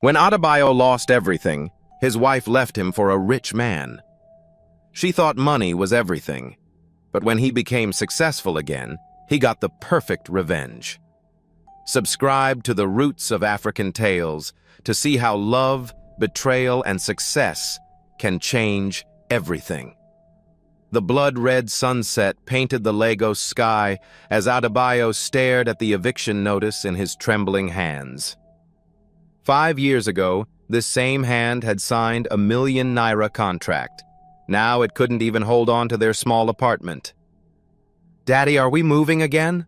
When Adebayo lost everything, his wife left him for a rich man. She thought money was everything, but when he became successful again, he got the perfect revenge. Subscribe to the Roots of African Tales to see how love, betrayal, and success can change everything. The blood-red sunset painted the Lagos sky as Adebayo stared at the eviction notice in his trembling hands. 5 years ago, this same hand had signed a ₦1,000,000 contract. Now it couldn't even hold on to their small apartment. "Daddy, are we moving again?"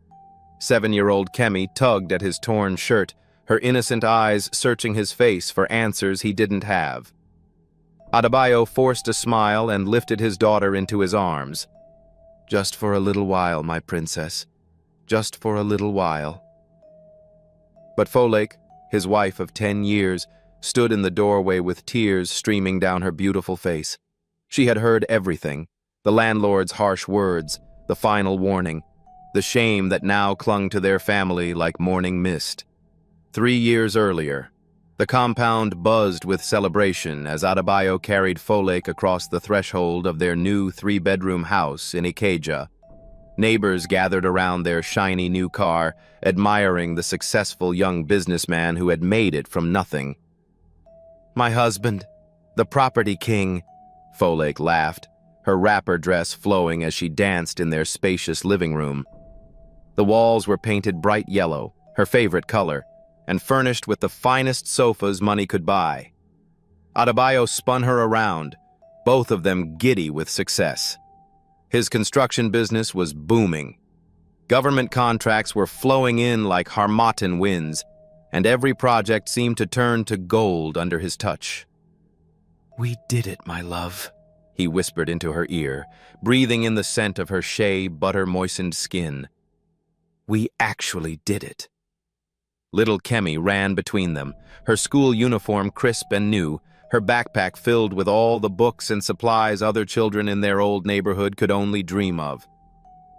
7-year-old Kemi tugged at his torn shirt, her innocent eyes searching his face for answers he didn't have. Adebayo forced a smile and lifted his daughter into his arms. "Just for a little while, my princess. Just for a little while." But Folake, his wife of 10 years, stood in the doorway with tears streaming down her beautiful face. She had heard everything, the landlord's harsh words, the final warning, the shame that now clung to their family like morning mist. 3 years earlier, the compound buzzed with celebration as Adebayo carried Folake across the threshold of their new 3-bedroom house in Ikeja. Neighbors gathered around their shiny new car, admiring the successful young businessman who had made it from nothing. "My husband, the property king," Folake laughed, her wrapper dress flowing as she danced in their spacious living room. The walls were painted bright yellow, her favorite color, and furnished with the finest sofas money could buy. Adebayo spun her around, both of them giddy with success. His construction business was booming. Government contracts were flowing in like Harmattan winds, and every project seemed to turn to gold under his touch. "We did it, my love," he whispered into her ear, breathing in the scent of her shea butter-moistened skin. "We actually did it." Little Kemi ran between them, her school uniform crisp and new, her backpack filled with all the books and supplies other children in their old neighborhood could only dream of.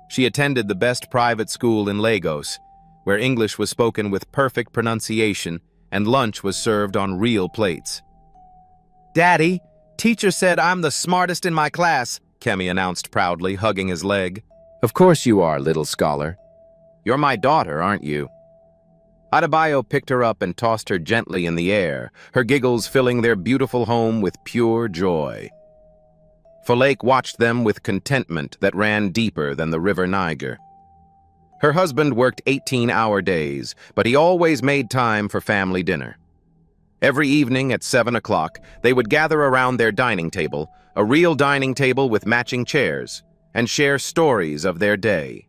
She attended the best private school in Lagos, where English was spoken with perfect pronunciation and lunch was served on real plates. "Daddy, teacher said I'm the smartest in my class," Kemi announced proudly, hugging his leg. "Of course you are, little scholar. You're my daughter, aren't you?" Adebayo picked her up and tossed her gently in the air, her giggles filling their beautiful home with pure joy. Folake watched them with contentment that ran deeper than the river Niger. Her husband worked 18-hour days, but he always made time for family dinner. Every evening at 7 o'clock, they would gather around their dining table, a real dining table with matching chairs, and share stories of their day.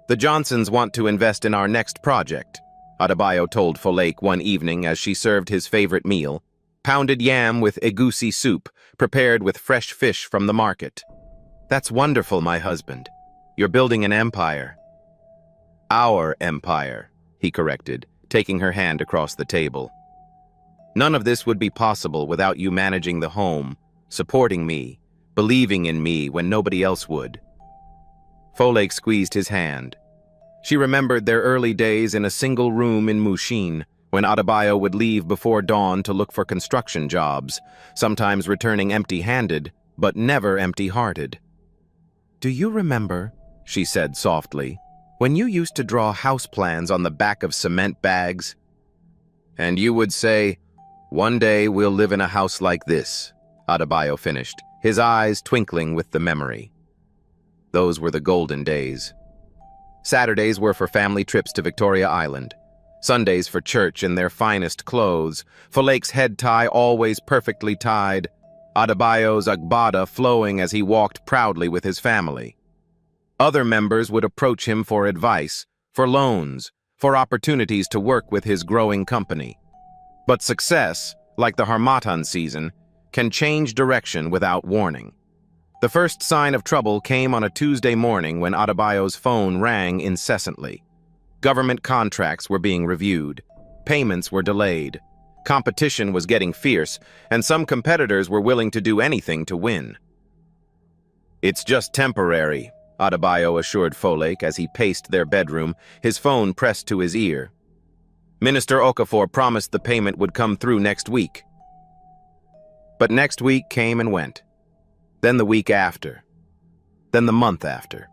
"The Johnsons want to invest in our next project," Adebayo told Folake one evening as she served his favorite meal, pounded yam with egusi soup, prepared with fresh fish from the market. "That's wonderful, my husband. You're building an empire." "Our empire," he corrected, taking her hand across the table. "None of this would be possible without you managing the home, supporting me, believing in me when nobody else would." Folake squeezed his hand. She remembered their early days in a single room in Mushin, when Adebayo would leave before dawn to look for construction jobs, sometimes returning empty-handed, but never empty-hearted. "Do you remember," she said softly, "when you used to draw house plans on the back of cement bags? And you would say, 'One day we'll live in a house like this,'" Adebayo finished, his eyes twinkling with the memory. Those were the golden days. Saturdays were for family trips to Victoria Island. Sundays for church in their finest clothes, Folake's head tie always perfectly tied, Adebayo's agbada flowing as he walked proudly with his family. Other members would approach him for advice, for loans, for opportunities to work with his growing company. But success, like the Harmattan season, can change direction without warning. The first sign of trouble came on a Tuesday morning when Adebayo's phone rang incessantly. Government contracts were being reviewed. Payments were delayed. Competition was getting fierce, and some competitors were willing to do anything to win. "It's just temporary," Adebayo assured Folake as he paced their bedroom, his phone pressed to his ear. Minister Okafor promised the payment would come through next week. But next week came and went. Then the week after. Then the month after.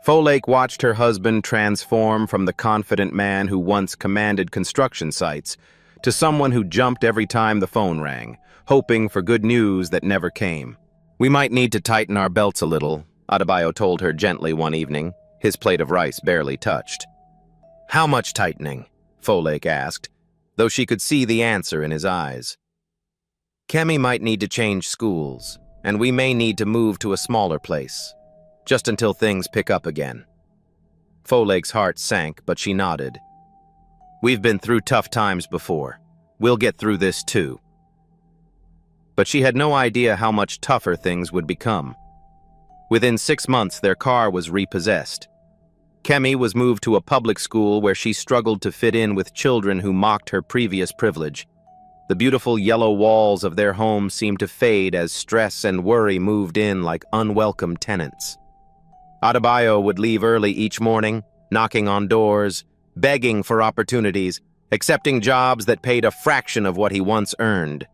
Folake watched her husband transform from the confident man who once commanded construction sites to someone who jumped every time the phone rang, hoping for good news that never came. "We might need to tighten our belts a little," Adebayo told her gently one evening, his plate of rice barely touched. "How much tightening?" Folake asked, though she could see the answer in his eyes. "Kemi might need to change schools, and we may need to move to a smaller place, just until things pick up again." Folake's heart sank, but she nodded. "We've been through tough times before. We'll get through this too." But she had no idea how much tougher things would become. Within 6 months, their car was repossessed. Kemi was moved to a public school where she struggled to fit in with children who mocked her previous privilege. The beautiful yellow walls of their home seemed to fade as stress and worry moved in like unwelcome tenants. Adebayo would leave early each morning, knocking on doors, begging for opportunities, accepting jobs that paid a fraction of what he once earned.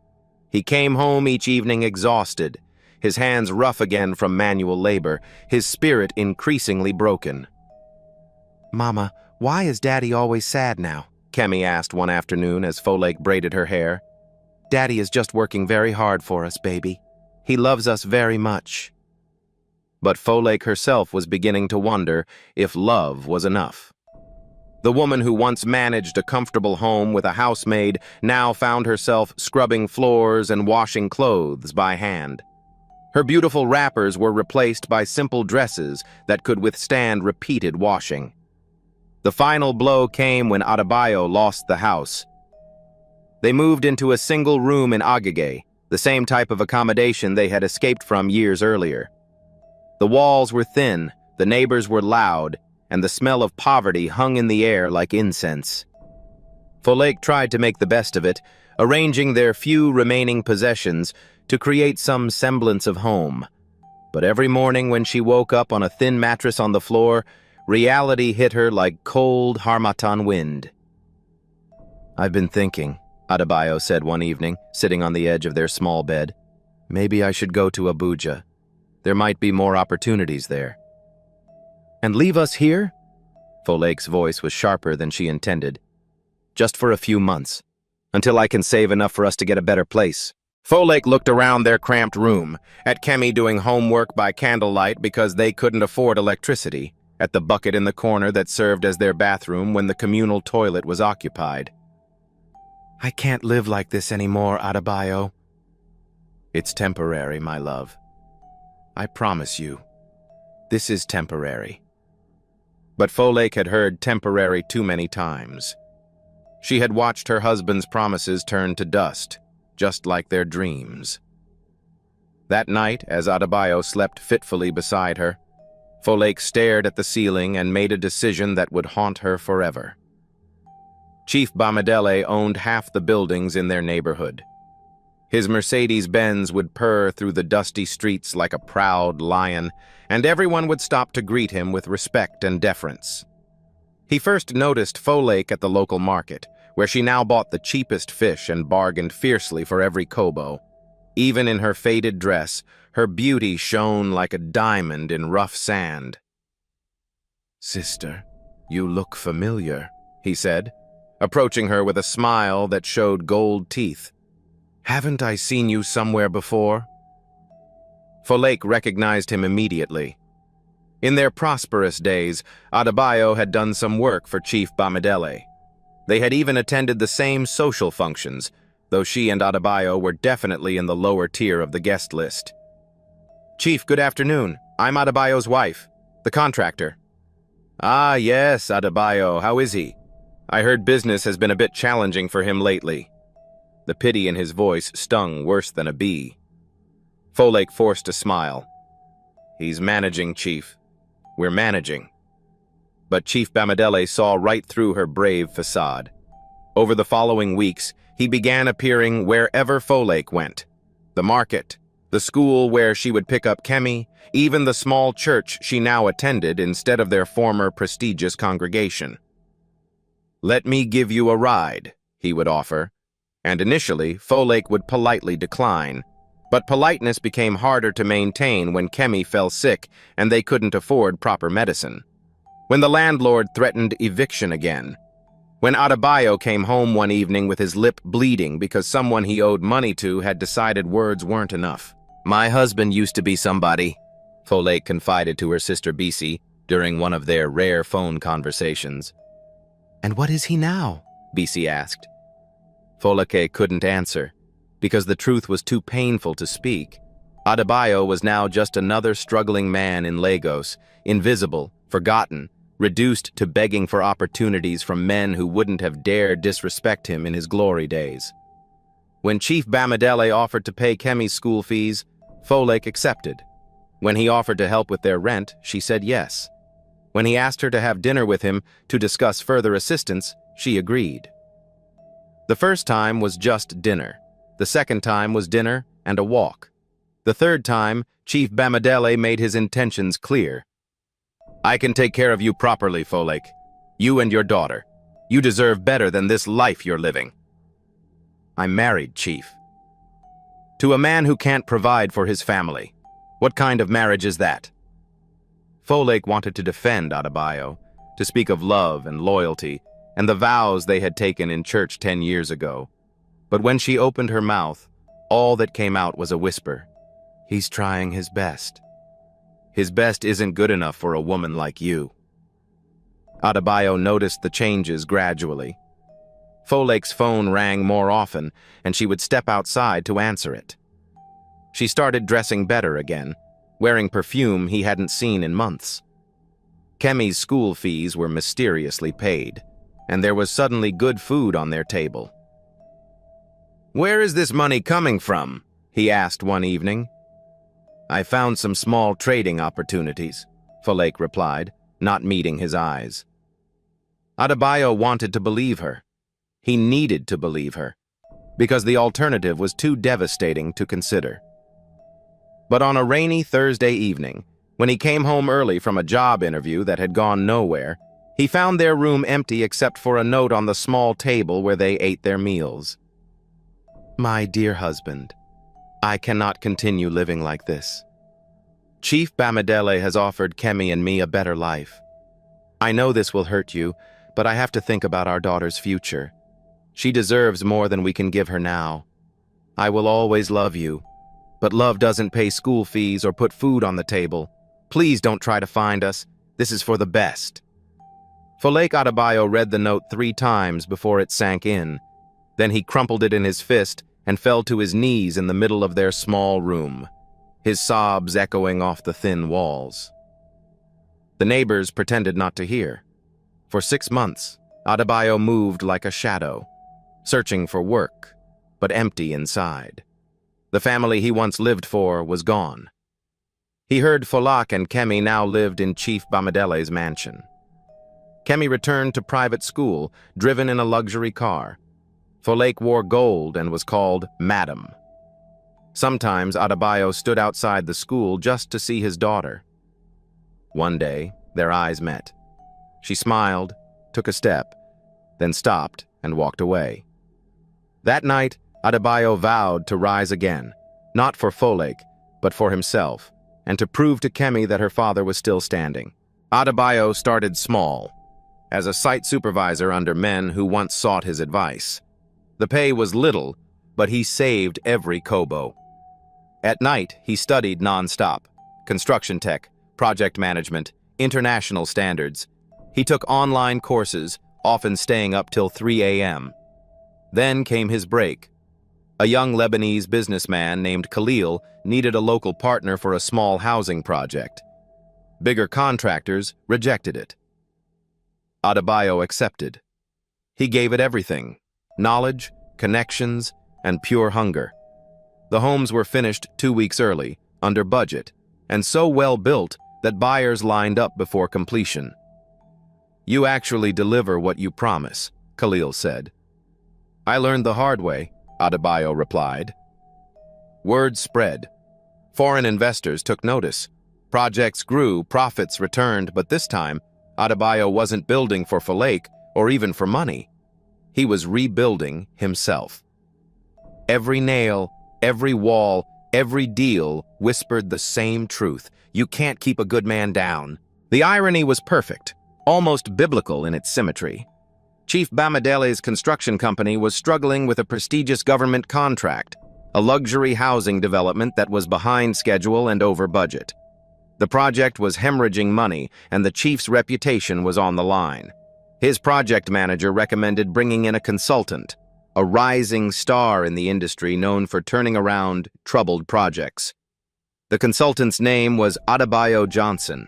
He came home each evening exhausted, his hands rough again from manual labor, his spirit increasingly broken. "Mama, why is Daddy always sad now?" Kemi asked one afternoon as Folake braided her hair. "Daddy is just working very hard for us, baby. He loves us very much." But Folake herself was beginning to wonder if love was enough. The woman who once managed a comfortable home with a housemaid now found herself scrubbing floors and washing clothes by hand. Her beautiful wrappers were replaced by simple dresses that could withstand repeated washing. The final blow came when Adebayo lost the house. They moved into a single room in Agege, the same type of accommodation they had escaped from years earlier. The walls were thin, the neighbors were loud, and the smell of poverty hung in the air like incense. Folake tried to make the best of it, arranging their few remaining possessions to create some semblance of home. But every morning when she woke up on a thin mattress on the floor, reality hit her like cold harmattan wind. "I've been thinking," Adebayo said one evening, sitting on the edge of their small bed. "Maybe I should go to Abuja. There might be more opportunities there." "And leave us here?" Folake's voice was sharper than she intended. "Just for a few months, until I can save enough for us to get a better place." Folake looked around their cramped room, at Kemi doing homework by candlelight because they couldn't afford electricity, at the bucket in the corner that served as their bathroom when the communal toilet was occupied. "I can't live like this anymore, Adebayo." "It's temporary, my love. I promise you, this is temporary." But Folake had heard temporary too many times. She had watched her husband's promises turn to dust, just like their dreams. That night, as Adebayo slept fitfully beside her, Folake stared at the ceiling and made a decision that would haunt her forever. Chief Bamidele owned half the buildings in their neighborhood. His Mercedes-Benz would purr through the dusty streets like a proud lion, and everyone would stop to greet him with respect and deference. He first noticed Folake at the local market, where she now bought the cheapest fish and bargained fiercely for every kobo. Even in her faded dress, her beauty shone like a diamond in rough sand. "Sister, you look familiar," he said, approaching her with a smile that showed gold teeth. "Haven't I seen you somewhere before?" Folake recognized him immediately. In their prosperous days, Adebayo had done some work for Chief Bamidele. They had even attended the same social functions, though she and Adebayo were definitely in the lower tier of the guest list. "Chief, good afternoon. I'm Adebayo's wife, the contractor." "Ah, yes, Adebayo. How is he? I heard business has been a bit challenging for him lately." The pity in his voice stung worse than a bee. Folake forced a smile. "He's managing, Chief. We're managing." But Chief Bamidele saw right through her brave facade. Over the following weeks, he began appearing wherever Folake went. The market, the school where she would pick up Kemi, even the small church she now attended instead of their former prestigious congregation. "Let me give you a ride," he would offer, and initially Folake would politely decline. But politeness became harder to maintain when Kemi fell sick and they couldn't afford proper medicine. When the landlord threatened eviction again. When Adebayo came home one evening with his lip bleeding because someone he owed money to had decided words weren't enough. "My husband used to be somebody," Folake confided to her sister Bisi during one of their rare phone conversations. "And what is he now?" Bisi asked. Folake couldn't answer, because the truth was too painful to speak. Adebayo was now just another struggling man in Lagos, invisible, forgotten, reduced to begging for opportunities from men who wouldn't have dared disrespect him in his glory days. When Chief Bamidele offered to pay Kemi's school fees, Folake accepted. When he offered to help with their rent, she said yes. When he asked her to have dinner with him to discuss further assistance, she agreed. The first time was just dinner. The second time was dinner and a walk. The third time, Chief Bamidele made his intentions clear. "I can take care of you properly, Folake. You and your daughter. You deserve better than this life you're living." "I'm married, Chief." "To a man who can't provide for his family. What kind of marriage is that?" Folake wanted to defend Adebayo, to speak of love and loyalty and the vows they had taken in church 10 years ago. But when she opened her mouth, all that came out was a whisper. "He's trying his best. His best isn't good enough for a woman like you." Adebayo noticed the changes gradually. Folake's phone rang more often, and she would step outside to answer it. She started dressing better again, wearing perfume he hadn't seen in months. Kemi's school fees were mysteriously paid, and there was suddenly good food on their table. "Where is this money coming from?" he asked one evening. "I found some small trading opportunities," Folake replied, not meeting his eyes. Adebayo wanted to believe her. He needed to believe her, because the alternative was too devastating to consider. But on a rainy Thursday evening, when he came home early from a job interview that had gone nowhere, he found their room empty except for a note on the small table where they ate their meals. "My dear husband, I cannot continue living like this. Chief Bamidele has offered Kemi and me a better life. I know this will hurt you, but I have to think about our daughter's future. She deserves more than we can give her now. I will always love you, but love doesn't pay school fees or put food on the table. Please don't try to find us. This is for the best." Folake Adebayo read the note 3 times before it sank in. Then he crumpled it in his fist and fell to his knees in the middle of their small room, his sobs echoing off the thin walls. The neighbors pretended not to hear. For 6 months, Adebayo moved like a shadow, searching for work, but empty inside. The family he once lived for was gone. He heard Folake and Kemi now lived in Chief Bamidele's mansion. Kemi returned to private school, driven in a luxury car. Folake wore gold and was called Madam. Sometimes Adebayo stood outside the school just to see his daughter. One day, their eyes met. She smiled, took a step, then stopped and walked away. That night, Adebayo vowed to rise again, not for Folake, but for himself, and to prove to Kemi that her father was still standing. Adebayo started small, as a site supervisor under men who once sought his advice. The pay was little, but he saved every kobo. At night, he studied nonstop: construction tech, project management, international standards. He took online courses, often staying up till 3 a.m. Then came his break. A young Lebanese businessman named Khalil needed a local partner for a small housing project. Bigger contractors rejected it. Adebayo accepted. He gave it everything: knowledge, connections, and pure hunger. The homes were finished 2 weeks early, under budget, and so well built that buyers lined up before completion. "You actually deliver what you promise," Khalil said. "I learned the hard way," Adebayo replied. Word spread. Foreign investors took notice. Projects grew, profits returned, but this time, Adebayo wasn't building for Folake or even for money. He was rebuilding himself. Every nail, every wall, every deal whispered the same truth. You can't keep a good man down. The irony was perfect, almost biblical in its symmetry. Chief Bamidele's construction company was struggling with a prestigious government contract, a luxury housing development that was behind schedule and over budget. The project was hemorrhaging money, and the chief's reputation was on the line. His project manager recommended bringing in a consultant, a rising star in the industry known for turning around troubled projects. The consultant's name was Adebayo Johnson.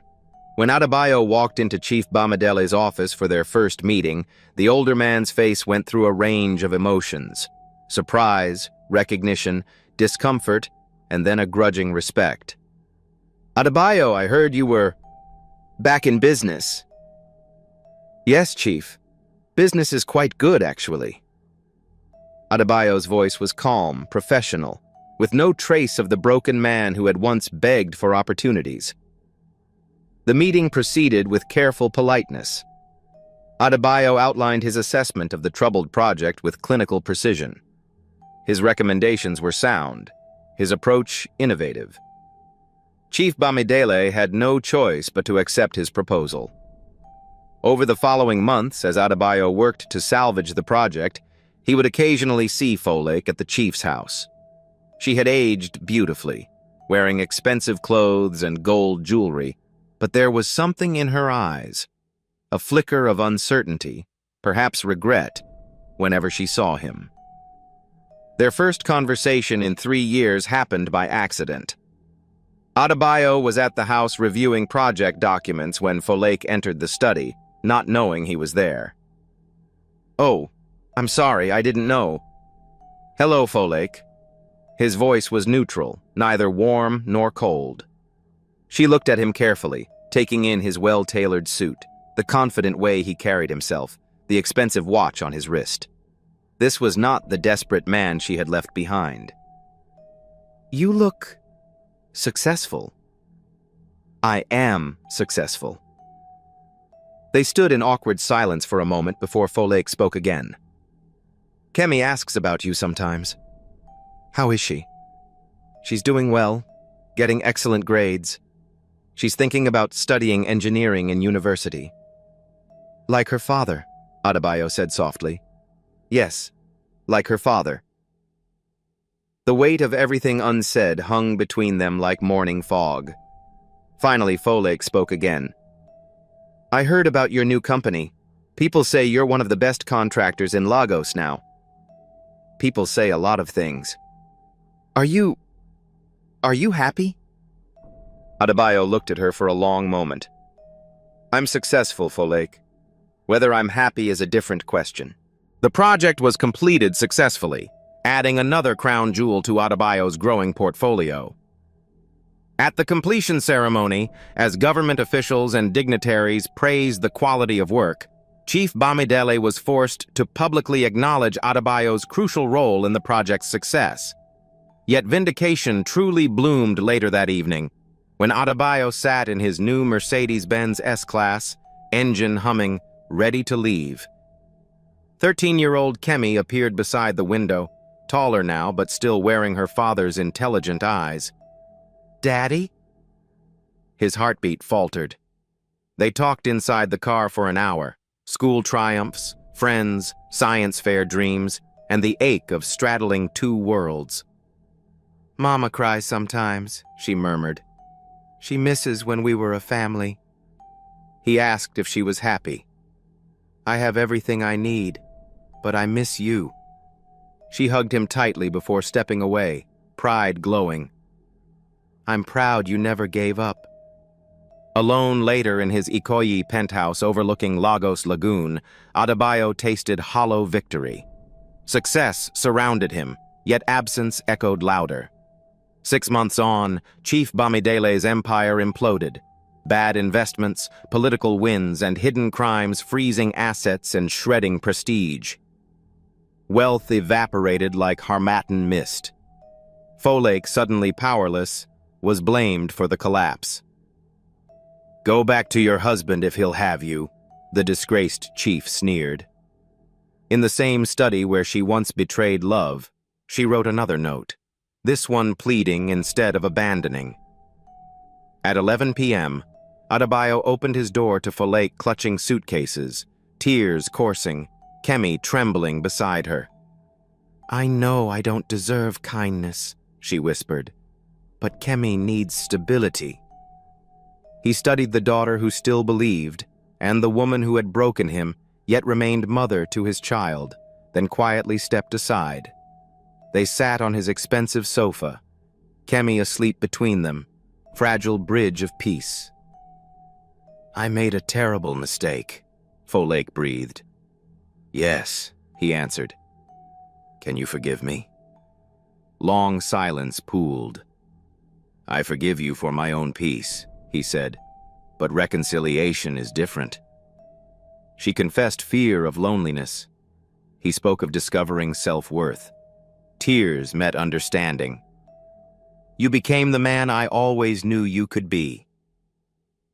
When Adebayo walked into Chief Bamidele's office for their first meeting, the older man's face went through a range of emotions: surprise, recognition, discomfort, and then a grudging respect. "Adebayo, I heard you were back in business." "Yes, Chief. Business is quite good, actually." Adebayo's voice was calm, professional, with no trace of the broken man who had once begged for opportunities. The meeting proceeded with careful politeness. Adebayo outlined his assessment of the troubled project with clinical precision. His recommendations were sound, his approach innovative. Chief Bamidele had no choice but to accept his proposal. Over the following months, as Adebayo worked to salvage the project, he would occasionally see Folklore at the chief's house. She had aged beautifully, wearing expensive clothes and gold jewelry, but there was something in her eyes, a flicker of uncertainty, perhaps regret, whenever she saw him. Their first conversation in 3 years happened by accident. Adebayo was at the house reviewing project documents when Folklore entered the study, not knowing he was there. "Oh, I'm sorry, I didn't know." "Hello, Folklore." His voice was neutral, neither warm nor cold. She looked at him carefully, taking in his well-tailored suit, the confident way he carried himself, the expensive watch on his wrist. This was not the desperate man she had left behind. "You look successful." "I am successful." They stood in awkward silence for a moment before Folklore spoke again. "Kemi asks about you sometimes." "How is she?" "She's doing well, getting excellent grades. She's thinking about studying engineering in university." "Like her father," Adebayo said softly. "Yes, like her father." The weight of everything unsaid hung between them like morning fog. Finally, Folklore spoke again. "I heard about your new company. People say you're one of the best contractors in Lagos now." "People say a lot of things." Are you happy?" Adebayo looked at her for a long moment. "I'm successful, Folklore. Whether I'm happy is a different question." The project was completed successfully, adding another crown jewel to Adebayo's growing portfolio. At the completion ceremony, as government officials and dignitaries praised the quality of work, Chief Bamidele was forced to publicly acknowledge Adebayo's crucial role in the project's success. Yet vindication truly bloomed later that evening, when Adebayo sat in his new Mercedes-Benz S-Class, engine humming, ready to leave. 13-year-old Kemi appeared beside the window, taller now but still wearing her father's intelligent eyes. "Daddy?" His heartbeat faltered. They talked inside the car for an hour, school triumphs, friends, science fair dreams, and the ache of straddling two worlds. "Mama cries sometimes," she murmured. "She misses when we were a family." He asked if she was happy. "I have everything I need, but I miss you." She hugged him tightly before stepping away, pride glowing. "I'm proud you never gave up." Alone later in his Ikoyi penthouse overlooking Lagos Lagoon, Adebayo tasted hollow victory. Success surrounded him, yet absence echoed louder. 6 months on, Chief Bamidele's empire imploded. Bad investments, political wins, and hidden crimes freezing assets and shredding prestige. Wealth evaporated like Harmattan mist. Folklore, suddenly powerless, was blamed for the collapse. "Go back to your husband if he'll have you," the disgraced chief sneered. In the same study where she once betrayed love, she wrote another note, this one pleading instead of abandoning. At 11 p.m., Adebayo opened his door to Folake clutching suitcases, tears coursing, Kemi trembling beside her. "I know I don't deserve kindness," she whispered, "but Kemi needs stability." He studied the daughter who still believed, and the woman who had broken him, yet remained mother to his child, then quietly stepped aside. They sat on his expensive sofa, Kemi asleep between them, fragile bridge of peace. "I made a terrible mistake," Folake breathed. "Yes," he answered. "Can you forgive me?" Long silence pooled. "I forgive you for my own peace," he said, "but reconciliation is different." She confessed fear of loneliness. He spoke of discovering self-worth. Tears met understanding. "You became the man I always knew you could be."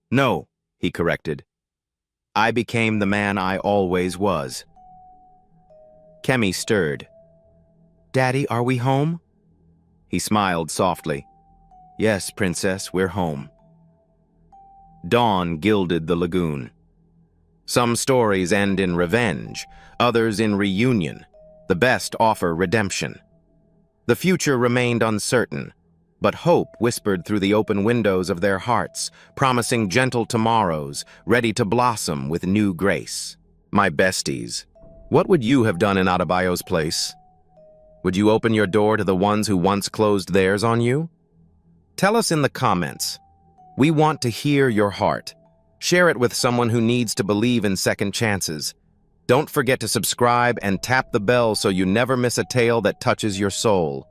"No," he corrected. "I became the man I always was." Kemi stirred. "Daddy, are we home?" He smiled softly. "Yes, princess, we're home." Dawn gilded the lagoon. Some stories end in revenge, others in reunion. The best offer redemption. The future remained uncertain, but hope whispered through the open windows of their hearts, promising gentle tomorrows, ready to blossom with new grace. My besties, what would you have done in Adebayo's place? Would you open your door to the ones who once closed theirs on you? Tell us in the comments. We want to hear your heart. Share it with someone who needs to believe in second chances. Don't forget to subscribe and tap the bell so you never miss a tale that touches your soul.